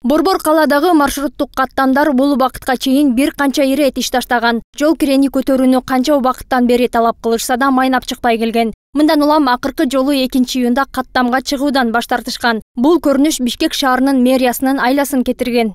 Борбор каладагы маршруттук каттамдар бул убакытка чейин бир канча ирет иш таштаган. Жол кирени көтөрүүнү канча убакыттан бери талап кылышса да майнап чыкпай келген. Мындан улам акыркы жолу 2-июнда каттамга чыгуудан баш тартышкан. Бул көрүнүш Бишкек шаарынын мэриясынын айласын кетирген.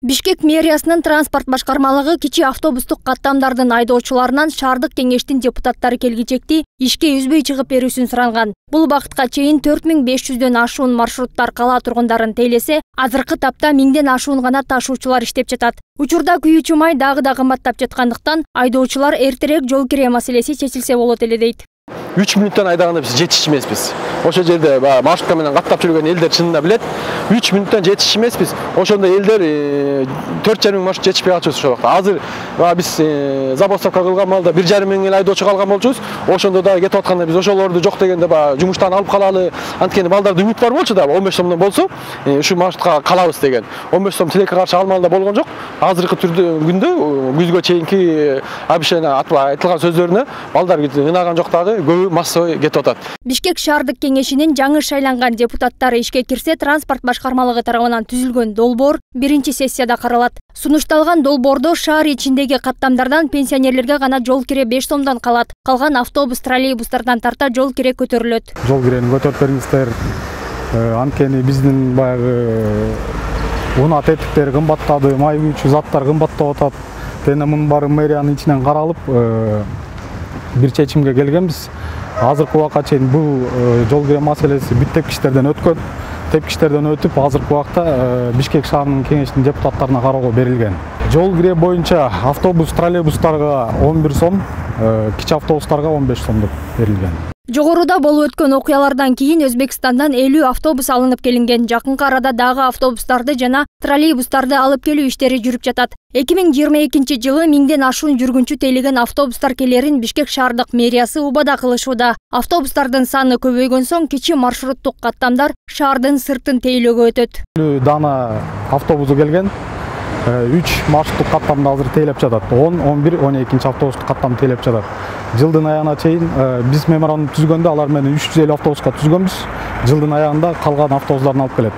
Бишкек мэриясынын транспорт башкармалыгы кичи автобустук каттамдардын айдоочуларынан шаардык кеңештин депутаттары келгичекти ишке үзбөй чыгып берүүсүн суранган. Бул убакытка чейин 4500дөн ашуун маршруттар кала тургундарын тейлесе, азыркы тапта 1000ден ашуун гана ташуучулар иштеп жатат. Учурда күйүүчү май дагы да кымбаттап жаткандыктан айдоочулар эртерээк жол кире маселеси чечилсе болот эле дейт. 3 мүнөттөн айдаганда биз жетиш эмеспиз. Ошол жерде маршрутка менен каттап жүргөн элдер чынында билет. 3 мүнөттөн жетиш эмеспиз. Ошондо элдер 4,5 миң маршрут жетишпей калчубуз ошол убакта. Азыр биз забастовка кылган малда 1,5 миң эл айдоочу калган болчубуз. Ошондо да кетип атканда биз ошолорду жок дегенде жумуштан алып калалы. Анткени балдарда үмүт бар болчу да 15 сомдон болсо ушу маршрутка калабыз деген. 15 сом тилекке каршы алмалда болгон жок. Азыркы күндө күзгө чейинки обещание айтылган сөздөрүнө балдар ынаган жок дагы көбү массовый кетип атат. Бишкек шаардык кеңешинин жаңы шайланган депутаттары ишке кирсе, транспорт башкармалыгы тарабынан түзүлгөн долбоор биринчи сессияда каралат. Сунушталган долбоордо шаар ичиндеги каттамдардан пенсионерлерге гана жол кире 5 сомдон калат. Калган автобус, троллейбустардан тарта жол кире көтөрүлөт. Жол кирени көтөрүп бериңиздер. Анткени биздин баягы унаа тетиктери кымбаттады, май күйүүчү заттар кымбаттап атат. Жана мунун баары мэриянын ичинен каралып, бир чечимге келгенбиз. Азыркы убакка чейин бул жол кире маселеси бүт тепкичтерден өткөн. Тепкичтерден өтүп, азыркы убакта Бишкек шаарынын кеңешинин депутаттарына кароого берилген. Жол кире боюнча автобус, троллейбустарга 11 сом, кичи автобустарга 15 сомдук берилген. Жогоруда болуп өткөн окуялардан кийин Өзбекстандан 50 автобус алынып келинген. Жакынкы арада дагы автобустарды жана троллейбустарды алып келүү иштери жүрүп жатат. 2022 жылы 1000ден ашуун жүргүнчү тейлеген автобустар келерин Бишкек шаардык мэриясы убада кылышууда. Автобустардын саны көбөйгөн соң кичи маршруттук каттамдар шаардын сыртын тейлөөгө өтөт. Дана автобусу келген. 3 маршруттук каттамды азыр тейлеп жатат. 10, 11, 12 автобустук каттам тейлеп жатат. Жылдын аягына чейин биз меморандум түзгөндө алар менен 350 автобуска түзгөнбүз. Жылдын аягында калган автобустарын алып келет.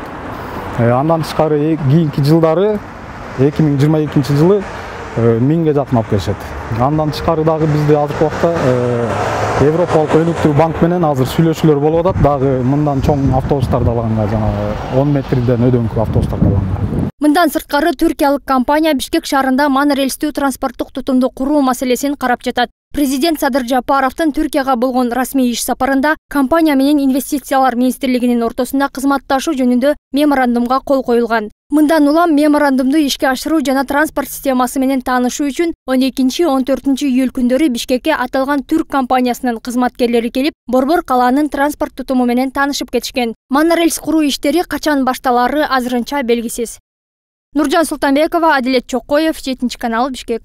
Андан тышкары кийинки жылдары 2022 жылы 1000ге жакын алып келишет. Андан тышкары дагы бизде азыркы убакта Европалык өнүктүү банк менен азыр сүйлөшүүлөр болуп атат. Дагы мындан чоң автобустарды алганга, жана 10 метрден өдөңкү автобустарды алганга. Мындан сырткары түркиялык компания Бишкек шаарында монорельстүү транспорттук тутумду куруу маселесин карап жатат. Президент Садыр Жапаровдун Түркияга болгон расмий иш сапарында компания менен инвестициялар министрлигинин ортосунда кызматташуу жөнүндө меморандумга кол коюлган. Мындан улам меморандумду ишке ашыруу жана транспорт системасы менен таанышуу үчүн 12-14 июль күндөрү Бишкекке аталган түрк компаниясынын кызматкерлери келип, Борбор калаанын транспорт тутуму менен таанышып кетишкен. Монорельс куруу иштери качан башталары азырынча белгисиз. Нуржан Султанбекова, Адилет Чокоев, 7 канал, Бишкек.